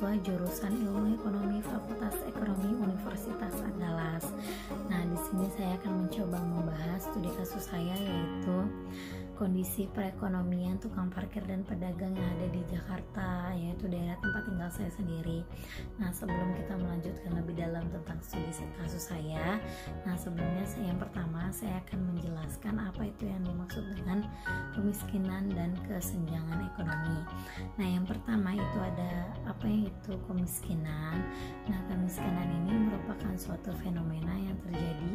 mahasiswa jurusan Ilmu Ekonomi Fakultas Ekonomi Universitas Andalas. Nah, di sini saya akan mencoba membahas studi kasus saya, yaitu kondisi perekonomian tukang parkir dan pedagang yang ada di Jakarta, yaitu daerah tempat tinggal saya sendiri. Nah, sebelum kita melanjutkan lebih dalam tentang studi kasus saya, sebelumnya yang pertama saya akan menjelaskan apa itu yang dimaksud dengan kemiskinan dan kesenjangan ekonomi. Nah, yang pertama itu ada apa itu kemiskinan. Nah, kemiskinan ini merupakan suatu fenomena yang terjadi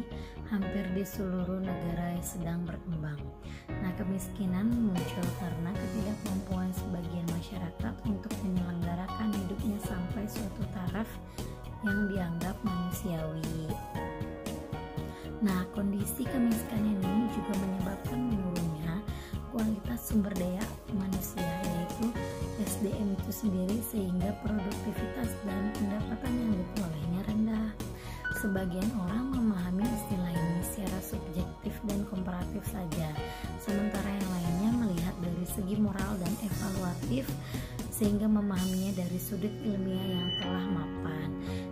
hampir di seluruh negara yang sedang berkembang. Nah, kemiskinan muncul karena ketidakmampuan sebagian masyarakat untuk menyelenggarakan hidupnya sampai suatu taraf yang dianggap manusiawi. Nah, kondisi kemiskinan ini juga menyebabkan menurunnya kualitas sumber daya manusia, yaitu SDM itu sendiri, sehingga produktivitas dan pendapatan yang diperolehnya rendah. Sebagian orang memahami istilah ini secara subjektif dan komparatif saja, sementara yang lainnya melihat dari segi moral dan evaluatif sehingga memahaminya dari sudut ilmiah yang telah mapan.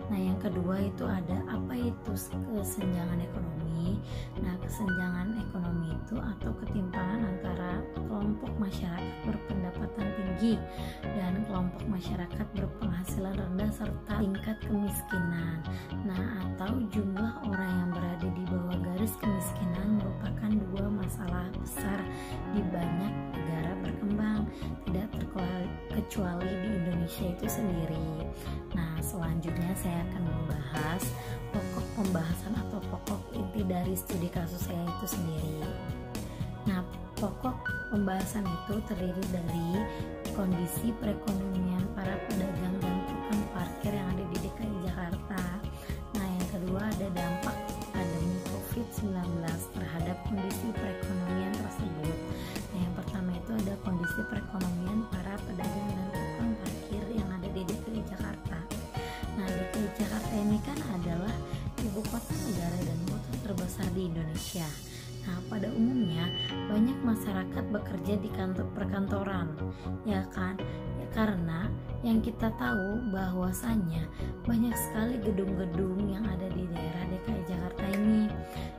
Nah, yang kedua itu ada apa itu kesenjangan ekonomi. Nah, kesenjangan ekonomi itu atau ketimpangan antara kelompok masyarakat berpendapatan tinggi dan kelompok masyarakat berpenghasilan rendah serta tingkat kemiskinan. Nah, atau jumlah orang yang berada di bawah garis kemiskinan merupakan dua masalah besar di banyak negara berkembang, tidak terkecuali di Indonesia itu sendiri. Nah, selanjutnya saya akan membahas pokok pembahasan atau pokok inti dari studi kasus saya itu sendiri. Nah, pokok pembahasan itu terdiri dari kondisi perekonomian para pedagang dan tukang parkir yang ada di DKI Jakarta. Nah, yang kedua ada dampak pandemi COVID-19 terhadap kondisi perekonomian tersebut. Nah, yang pertama itu ada kondisi perekonomian para pedagang dan tukang parkir yang ada di DKI Jakarta. Nah, DKI Jakarta ini kan adalah ibu kota negara dan kota terbesar di Indonesia. Nah, pada umumnya banyak masyarakat bekerja di kantor perkantoran, ya kan? Ya, karena yang kita tahu bahwasannya banyak sekali gedung-gedung yang ada di daerah DKI Jakarta ini.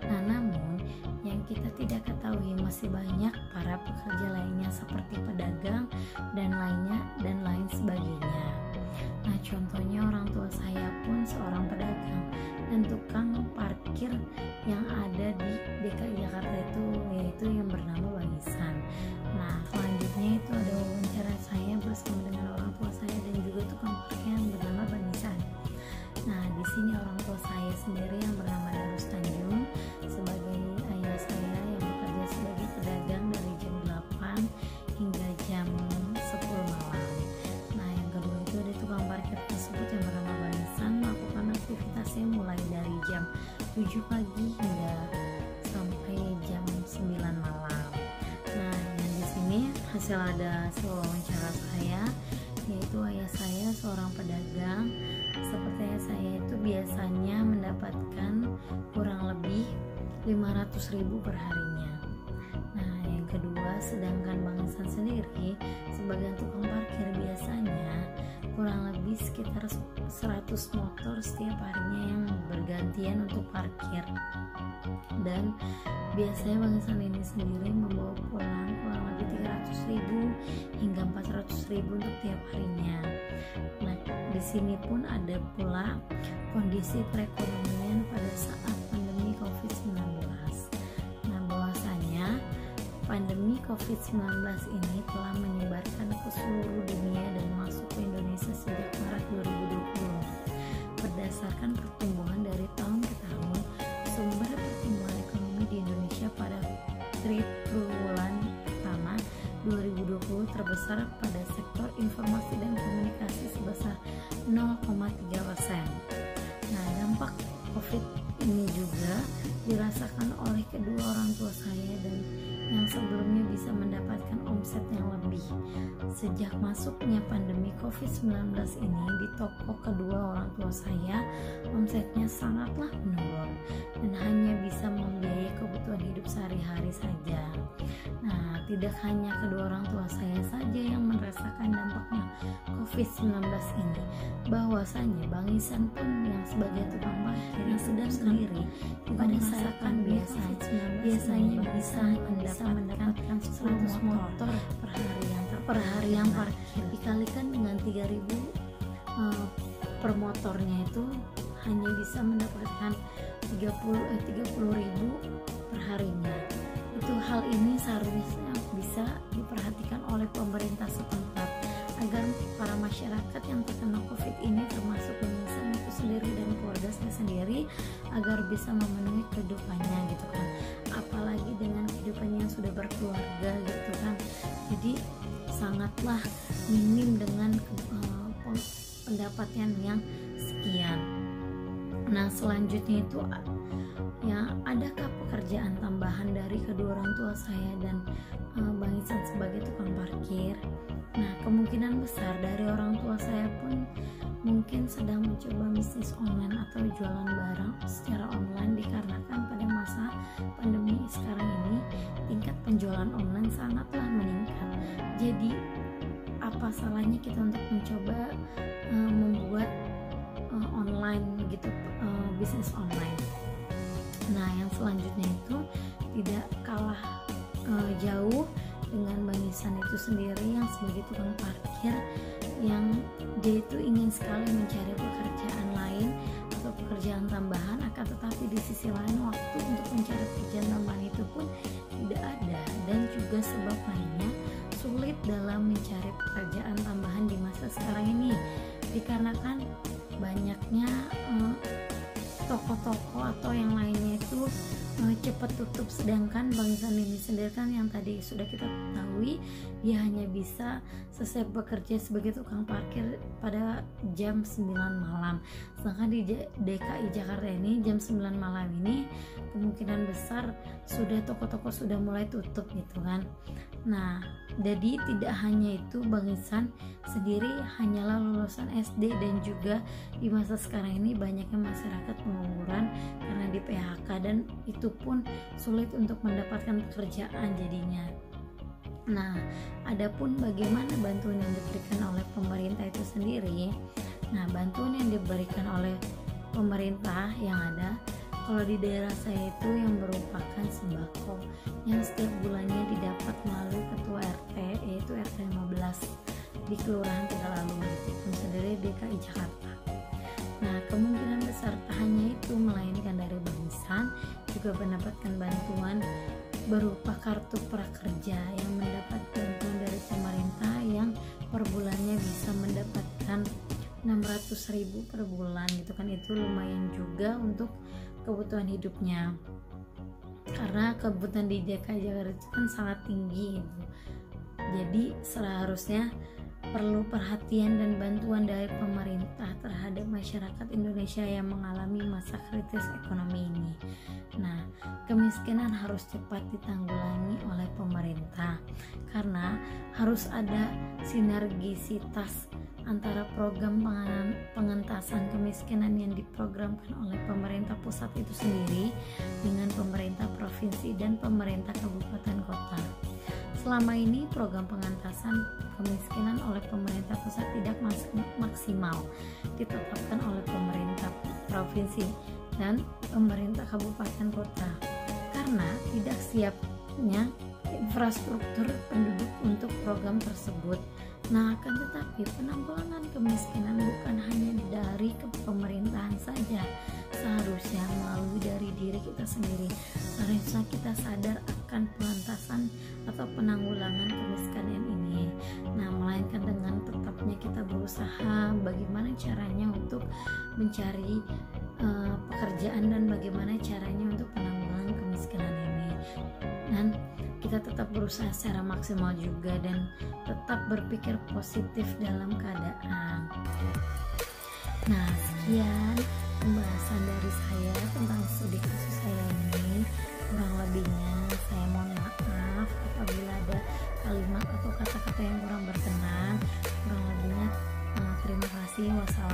Nah, namun yang kita tidak ketahui masih banyak para pekerja lainnya seperti pedagang dan lain sebagainya. Nah, contohnya orang tua saya pun seorang pedagang dan tukang parkir yang ada di DKI Jakarta itu, yaitu yang bernama Bang Isan. Nah, selanjutnya itu ada wawancara saya bersama dengan orang tua saya dan juga tukang parkir yang bernama Bang Isan. Nah, di sini orang tua saya sendiri yang bernama Darus Tanjung sebagai ayah saya yang bekerja sebagai pedagang dari jam 8 hingga jam 10 malam. Nah, yang kedua itu ada tukang parkir tersebut yang bernama Bang Isan melakukan aktivitasnya mulai dari jam 7 pagi hingga sampai jam 9 malam. Nah, yang di sini hasil wawancara saya, yaitu ayah saya seorang pedagang. Seperti ayah saya itu biasanya mendapatkan kurang lebih 500.000 per harinya. Nah, yang kedua, sedangkan Bang Isan sendiri sebagai tukang parkir biasanya kurang lebih sekitar 100 motor setiap harinya yang bergantian untuk parkir. Dan biasanya Bang Isan ini sendiri membawa pulang kurang lebih 300.000 hingga 400.000 untuk tiap harinya. Nah, di sini pun ada pula kondisi perekonomian pada saat pandemi COVID-19. Nah, bahwasanya pandemi COVID-19 ini telah menyebarkan ke seluruh dunia dan masuk ke Indonesia sejak Maret 2020. Berdasarkan pertumbuhan dari tahun ke tahun, sumber pertumbuhan ekonomi di Indonesia pada triwulan pertama 2020 terbesar pada sektor informasi dan komunikasi sebesar 0,3%. Nah, dampak COVID ini juga dirasakan oleh kedua orang tua saya dan yang sebelumnya bisa mendapatkan omset yang lebih. Sejak masuknya pandemi COVID-19 ini di toko kedua orang tua saya, omsetnya sangatlah menurun dan hanya bisa membiayai kebutuhan hidup sehari-hari saja. Nah, tidak hanya kedua orang tua saya saja yang merasakan dampaknya COVID-19 ini, bahwasanya Bang Ihsan pun yang sebagai tukang parkir yang sedang sendiri pada merasakan biasanya bisa mendapatkan 100 motor per hari yang parkir, dikalikan dengan 3.000 per motornya itu hanya bisa mendapatkan 30.000 per harinya. Itu hal ini seharusnya bisa diperhatikan oleh pemerintah setempat agar para masyarakat yang terkena COVID ini, termasuk Bang Ihsan itu sendiri dan keluarganya sendiri, agar bisa memenuhi kehidupannya gitu kan, apalagi dengan kehidupannya yang sudah berkeluarga gitu kan. Jadi sangatlah minim dengan pendapatan yang sekian. Nah, selanjutnya itu ya, adakah pekerjaan tambahan dari kedua orang tua saya dan Bang Ihsan sebagai tukang parkir? Nah, kemungkinan besar dari orang tua saya pun mungkin sedang mencoba bisnis online atau jualan barang secara online, dikarenakan pada masa pandemi sekarang ini tingkat penjualan online sangatlah meningkat. Jadi apa salahnya kita untuk mencoba membuat online gitu, bisnis online. Nah, yang selanjutnya itu tidak kalah jauh dengan Bang Ihsan itu sendiri yang sebagai tukang parkir, yang dia itu ingin sekali mencari pekerjaan lain atau pekerjaan tambahan, akan tetapi di sisi lain waktu untuk mencari pekerjaan tambahan itu pun tidak ada, dan juga sebab lainnya sulit dalam mencari pekerjaan tambahan di masa sekarang ini, dikarenakan banyaknya toko-toko atau yang lainnya itu cepat tutup, sedangkan Bang Ihsan ini sendiri kan yang tadi sudah kita ketahui, dia hanya bisa selesai bekerja sebagai tukang parkir pada jam 9 malam, sedangkan di DKI Jakarta ini jam 9 malam ini kemungkinan besar sudah toko-toko sudah mulai tutup gitu kan. Nah, jadi tidak hanya itu, Bang Ihsan sendiri hanyalah lulusan SD, dan juga di masa sekarang ini banyaknya masyarakat pengangguran karena di PHK, dan itu pun sulit untuk mendapatkan pekerjaan jadinya. Nah, adapun bagaimana bantuan yang diberikan oleh pemerintah itu sendiri. Nah, bantuan yang diberikan oleh pemerintah yang ada, kalau di daerah saya itu yang merupakan sembako yang setiap bulannya didapat melalui ketua RT, yaitu RT 15 di Kelurahan Tegalalur itu sendiri DKI Jakarta. Nah, kemungkinan besar tak hanya itu, melainkan dari Bang Ihsan juga mendapatkan bantuan berupa kartu prakerja yang mendapat bantuan dari pemerintah yang per bulannya bisa mendapatkan 600.000 per bulan gitu kan. Itu lumayan juga untuk kebutuhan hidupnya, karena kebutuhan di DKI Jakarta itu kan sangat tinggi gitu. Jadi seharusnya perlu perhatian dan bantuan dari pemerintah terhadap masyarakat Indonesia yang mengalami masa kritis ekonomi ini. Nah, kemiskinan harus cepat ditanggulangi oleh pemerintah, karena harus ada sinergisitas antara program pengentasan kemiskinan yang diprogramkan oleh pemerintah pusat itu sendiri dengan pemerintah provinsi dan pemerintah kabupaten kota. Selama ini program pengentasan kemiskinan oleh pemerintah pusat tidak maksimal ditetapkan oleh pemerintah provinsi dan pemerintah kabupaten kota karena tidak siapnya infrastruktur penduduk untuk program tersebut. Nah, akan tetapi penanggulangan kemiskinan bukan hanya dari pemerintahan saja, seharusnya melalui dari diri kita sendiri. Seharusnya kita sadar akan pengentasan atau penanggulangan kemiskinan ini. Nah, melainkan dengan tetapnya kita berusaha bagaimana caranya untuk mencari pekerjaan dan bagaimana caranya untuk penanggulangan kemiskinan ini. Dan kita tetap berusaha secara maksimal juga dan tetap berpikir positif dalam keadaan. Nah, sekian pembahasan dari saya tentang studi kasus saya ini. Kurang lebihnya saya mohon maaf apabila ada kalimat atau kata-kata yang kurang berkenan. Kurang lebihnya terima kasih. Wassalamualaikum